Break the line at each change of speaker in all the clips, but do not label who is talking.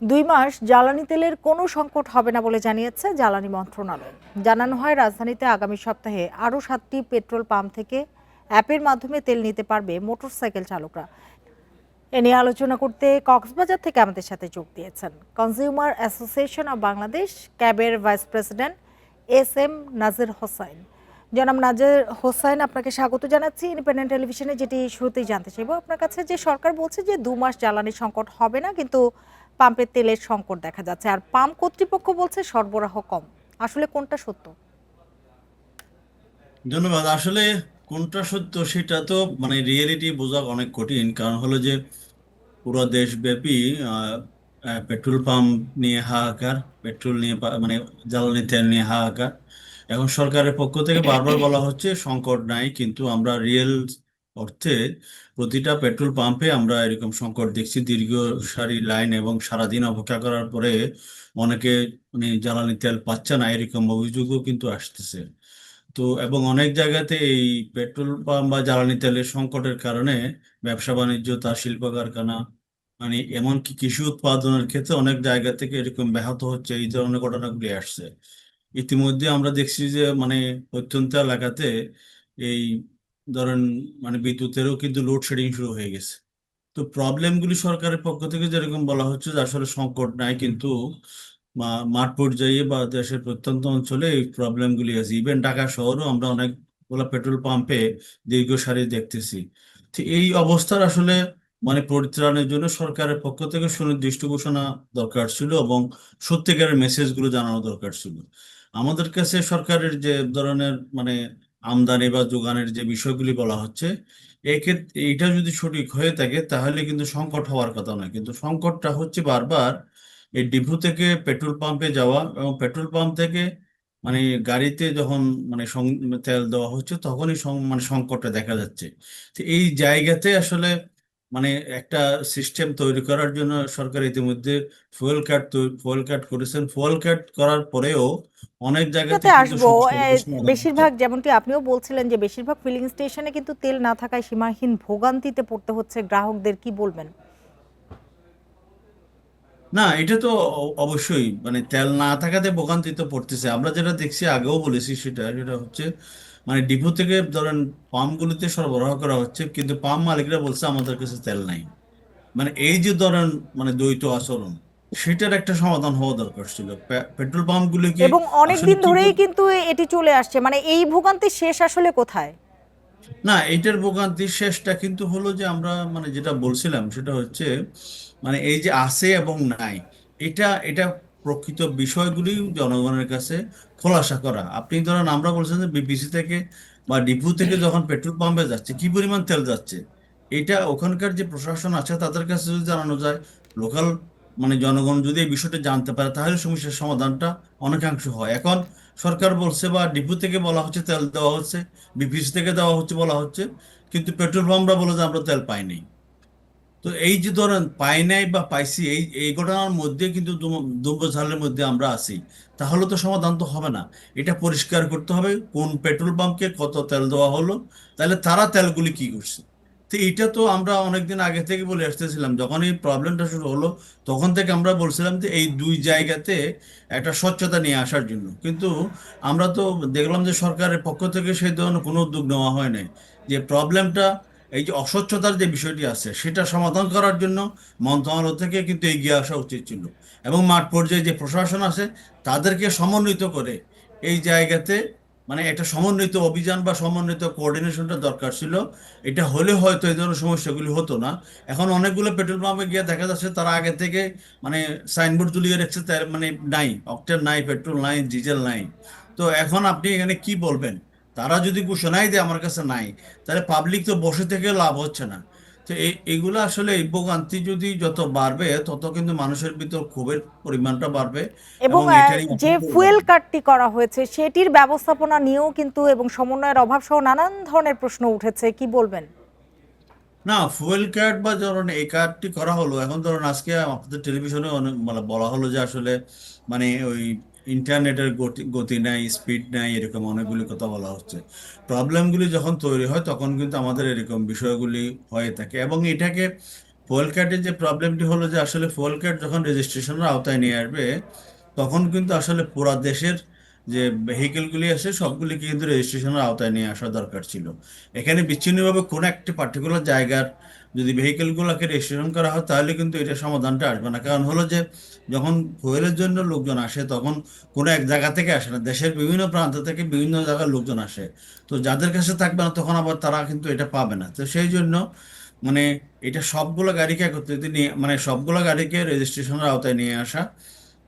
2 মাস জ্বালানি তেলের কোনো সংকট হবে না বলে জানিয়েছে জ্বালানি মন্ত্রণালয়। জানানো হয় রাজধানীতে আগামী সপ্তাহে আরও 7টি পেট্রোল পাম্প থেকে অ্যাপের মাধ্যমে তেল নিতে পারবে মোটরসাইকেল চালকরা। এ নিয়ে আলোচনা করতে কক্সবাজার থেকে আমাদের সাথে যোগ দিয়েছেন কনজিউমার অ্যাসোসিয়েশন অব বাংলাদেশ ক্যাবের ভাইস প্রেসিডেন্ট SM নাজির হোসাইন। জনাব নাজির হোসাইন, আপনাকে স্বাগত জানাচ্ছি ইন্ডিপেন্ডেন্ট টেলিভিশনে। যেটি শুরুতেই জানতে চাইবো আপনার কাছে, যে সরকার বলছে যে 2 মাস জ্বালানি সংকট হবে না, কিন্তু পাম্পের তেলের সংকট দেখা যাচ্ছে, আর পাম্প কর্তৃপক্ষ বলছে সরবরাহ কম। আসলে কোনটা সত্য?
ধন্যবাদ। আসলে কোনটা সত্য সেটা তো রিয়েলিটি বোঝা অনেক কঠিন। কারণ হলো যে পুরো দেশব্যাপী আহ, পেট্রোল পাম্প নিয়ে হাহাকার, পেট্রোল নিয়ে জ্বালানি তেল নিয়ে হাহাকার। এখন সরকারের পক্ষ থেকে বারবার বলা হচ্ছে সংকট নাই, কিন্তু আমরা রিয়েল অর্থে প্রতিটা পেট্রোল পাম্পে আমরা এরকম সংকট দেখছি, দীর্ঘ সারি লাইন এবং সারাদিন অপেক্ষা করার পরে অনেকে জ্বালানি তেল পাচ্ছে না, এরকম অভিযোগও কিন্তু আসতেছে। তো এবং অনেক জায়গাতে এই পেট্রোল পাম্প বা জ্বালানি তেলের সংকটের কারণে ব্যবসা বাণিজ্য, তার শিল্প কারখানা, এমনকি কৃষি উৎপাদনের ক্ষেত্রে অনেক জায়গা থেকে এরকম ব্যাহত হচ্ছে, এই ধরনের ঘটনাগুলি আসছে। ইতিমধ্যে আমরা দেখছি যে প্রত্যন্ত এলাকাতে এই ধরেন বিদ্যুতেরও কিন্তু লোডশেডিং শুরু হয়ে গেছে। তো প্রবলেমগুলি সরকারের পক্ষ থেকে যেরকম বলা হচ্ছে যে আসলে সংকট নাই, কিন্তু মাঠ পর্যায়ে বা দেশের প্রত্যন্ত অঞ্চলে এই প্রবলেমগুলি আছে। ইভেন ঢাকা শহরও আমরা অনেকগুলো পেট্রোল পাম্পে দীর্ঘ সারি দেখতেছি। তো এই অবস্থার আসলে পরিত্রাণের জন্য সরকারের পক্ষ থেকে সুনির্দিষ্ট ঘোষণা দরকার ছিল এবং সত্যিকারের মেসেজগুলো জানানো দরকার ছিল। আমাদের কাছে সরকারের যে ধরনের আমদানি বা যোগানের যে বিষয়গুলি বলা হচ্ছে, এক্ষেত্রে এইটা যদি সঠিক হয়ে থাকে তাহলে কিন্তু সংকট হওয়ার কথা নয়। কিন্তু সংকটটা হচ্ছে বারবার এই ডিপো থেকে পেট্রোল পাম্পে যাওয়া এবং পেট্রোল পাম্প থেকে মানে গাড়িতে যখন তেল দেওয়া হচ্ছে তখনই সংকটটা দেখা যাচ্ছে। তো এই জায়গাতে আসলে মানে একটা সিস্টেম তৈরি করার জন্য সরকার ইতিমধ্যে ফুয়েল কাট করেছেন। ফুয়েল কাট করার পরেও অনেক জায়গাতে
এটাতে
কিন্তু
আসবো।
সমস্যাগুলো সমাধান হচ্ছে।
বেশিরভাগ, যেমনটি আপনিও বলছিলেন, যে বেশিরভাগ ফিলিং স্টেশনে কিন্তু তেল না থাকায় সীমাহীন ভোগান্তিতে পড়তে হচ্ছে গ্রাহকদের, কি বলবেন?
না, এটা তো অবশ্যই তেল না থাকাতে ভোগান্তিতে পড়তেছে। আমরা যেটা দেখছি, আগেও বলেছি, সেটা যেটা হচ্ছে ডিপো থেকে ধরেন পাম্পগুলিতে সরবরাহ করা হচ্ছে, কিন্তু পাম্প মালিকরা বলছে আমাদের কাছে তেল নাই। এই যে ধরেন দ্বৈত আচরণ, সেটার একটা সমাধান হওয়া দরকার ছিল। পেট্রোল পাম্পগুলিকে
এবং অনেক
আসলে
দিন
কি
ধরেই কিন্তু এটি চলে আসছে, এই ভোগান্তির শেষ আসলে কোথায়?
না, এইটার ভোগান্তির শেষটা কিন্তু হলো যে আমরা যেটা বলছিলাম সেটা হচ্ছে এই যে আছে এবং নাই, এটা এটা প্রকৃত বিষয়গুলি জনগণের কাছে খোলাসা করা। আপনি ধরেন আমরা বলছেন যে বিপিসি থেকে বা ডিপু থেকে যখন পেট্রোল পাম্পে যাচ্ছে কি পরিমাণ তেল যাচ্ছে, এটা ওখানকার যে প্রশাসন আছে তাদের কাছে যদি জানানো যায়, লোকাল জনগণ যদি এই বিষয়টা জানতে পারে, তাহলে সমস্যার সমাধানটা অনেকাংশ হয়। এখন সরকার বলছে বা ডিপু থেকে বলা হচ্ছে তেল দেওয়া হচ্ছে, বিপিসি থেকে দেওয়া হচ্ছে বলা হচ্ছে, কিন্তু পেট্রোল পাম্পরা বলে যে আমরা তেল পাইনি। তো এই যে ধরেন পাই নাই বা পাইছি, এই এই ঘটনার মধ্যে কিন্তু দুম্বঝালের মধ্যে আমরা আছি। তাহলে তো সমাধান তো হবে না। এটা পরিষ্কার করতে হবে কোন পেট্রোল পাম্পকে কত তেল দেওয়া হলো, তাহলে তারা তেলগুলি কি করছে। তো এটা তো আমরা অনেকদিন আগে থেকে বলে আসতেছিলাম, যখন এই প্রবলেমটা শুরু হলো তখন থেকে আমরা বলছিলাম যে এই দুই জায়গাতে একটা স্বচ্ছতা নিয়ে আসার জন্য। কিন্তু আমরা তো দেখলাম যে সরকারের পক্ষ থেকে সেই ধরনের কোনো উদ্যোগ নেওয়া হয় নাই। যে প্রবলেমটা, এই যে অস্বচ্ছতার যে বিষয়টি আছে সেটা সমাধান করার জন্য মন্ত্রণালয় থেকে কিন্তু এগিয়ে আসা উচিত ছিল, এবং মাঠ পর্যায়ে যে প্রশাসন আছে তাদেরকে সমন্বিত করে এই জায়গাতে একটা সমন্বিত অভিযান বা সমন্বিত কোঅর্ডিনেশনটা দরকার ছিল। এটা হলে হয়তো এই ধরনের সমস্যাগুলি হতো না। এখন অনেকগুলো পেট্রোল পাম্পে গিয়ে দেখা যাচ্ছে তারা আগে থেকে মানে সাইনবোর্ড ঝুলিয়ে রেখেছে, তার নাই, অক্টেন নাই, পেট্রোল নাই, ডিজেল নাই। তো এখন আপনি এখানে কি বলবেন? তারা যদি ঘোষণাই দেয় আমার কাছে নাই, তাহলে পাবলিক তো বসে থেকে লাভ হচ্ছে না। তো এগুলো আসলে এই ভোগান্তি যদি যত বাড়বে তত কিন্তু মানুষের ভিতর ক্ষোভের পরিমাণটা বাড়বে,
এবং
এবং এটা নিয়ে
যে
অসন্তোষ
ফুয়েল
বাড়বে।
কাটটি করা হয়েছে সেটির ব্যবস্থাপনা নিয়েও কিন্তু, এবং সমন্বয়ের অভাব সহ নানান ধরনের প্রশ্ন উঠেছে, কি বলবেন?
না, ফুয়েল কার্ড বা ধরুন এই কার্ডটি করা হলো, এখন ধরুন আজকে আপনাদের টেলিভিশনে অনেক বলা হলো যে আসলে ওই ইন্টারনেটের গতি গতি নাই, স্পিড নাই, এরকম অনেকগুলি কথা বলা হচ্ছে। প্রবলেমগুলি যখন তৈরি হয় তখন কিন্তু আমাদের এরকম বিষয়গুলি হয়ে থাকে, এবং এটাকে ফুয়েল কার্ডের যে প্রবলেমটি হলো যে আসলে ফুয়েল কার্ড যখন রেজিস্ট্রেশনের আওতায় নিয়ে আসবে তখন কিন্তু আসলে পুরা দেশের যে ভেহিকেলগুলি আছে সবগুলিকে কিন্তু রেজিস্ট্রেশনের আওতায় নিয়ে আসা দরকার ছিল। এখানে বিচ্ছিন্নভাবে কোনো একটি পার্টিকুলার জায়গার যদি ভেহিকেলগুলোকে রেজিস্ট্রেশন করা হয় তাহলে কিন্তু এটা সমাধানটা আসবে না। কারণ হলো যে যখন ফুয়েলের জন্য লোকজন আসে তখন কোনো এক জায়গা থেকে আসে না, দেশের বিভিন্ন প্রান্ত থেকে বিভিন্ন জায়গার লোকজন আসে। তো যাদের কাছে থাকবে না তখন আবার তারা কিন্তু এটা পাবে না। তো সেই জন্য মানে এটা সবগুলো গাড়িকে একত্রিত নিয়ে মানে সবগুলো গাড়িকে রেজিস্ট্রেশনের আওতায় নিয়ে আসা।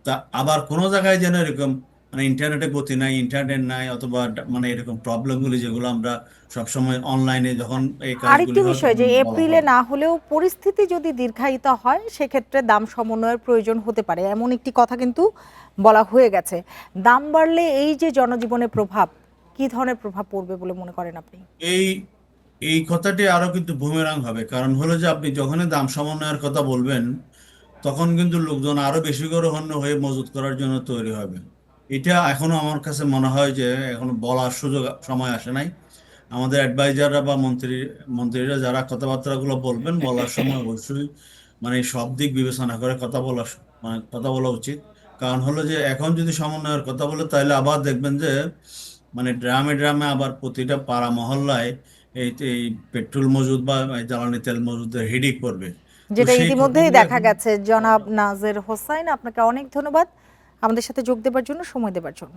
তা আবার কোনো জায়গায় যেন এরকম মানে ইন্টারনেটে গতি নাই, ইন্টারনেট নাই, অথবা মানে এরকম প্রবলেমগুলি যেগুলো আমরা সবসময় অনলাইনে যখন এই
আরেকটি
কাজগুলি হয়
বিষয়
তখন
যে
বলা
এপ্রিলে
হয়।
না হলেও পরিস্থিতি যদি দীর্ঘায়িত হয় সেক্ষেত্রে দাম সমন্বয়ের প্রয়োজন হতে পারে, এমন একটি কথা কিন্তু বলা হয়ে গেছে। দাম বাড়লে এই যে জনজীবনে প্রভাব, কি ধরনের প্রভাব পড়বে বলে মনে করেন আপনি?
এই এই কথাটি আরো কিন্তু বুমেরাং হবে, কারণ হলো যে আপনি যখনই দাম সমন্বয়ের কথা বলবেন তখন কিন্তু লোকজন আরো বেশি করে হন্য হয়ে মজুত করার জন্য তৈরি হবে। এটা এখনো আমার কাছে মনে হয় যে এখনো বলার সুযোগ সময় আসে নাই। আমাদের অ্যাডভাইজাররা বা মন্ত্রীরা যারা কথাবার্তাগুলো বলবেন বলার সময় অবশ্যই মানে সব দিক বিবেচনা করে মানে কথা বলা উচিত। কারণ হলো যে এখন যদি সমন্বয়ের কথা বলে তাহলে আবার দেখবেন যে মানে ড্রামে ড্রামে আবার প্রতিটা পাড়া মহল্লায় এই পেট্রোল মজুদ বা এই জ্বালানি তেল মজুদের হিড়িক পড়বে। তো
যেটা
সেই
ইতিমধ্যেই
কথাগুলো
দেখা
এখন
গেছে। জনাব নাজের হোসাইন, আপনাকে অনেক ধন্যবাদ আমাদের সাথে যোগ দেবার জন্য, সময় দেবার জন্য।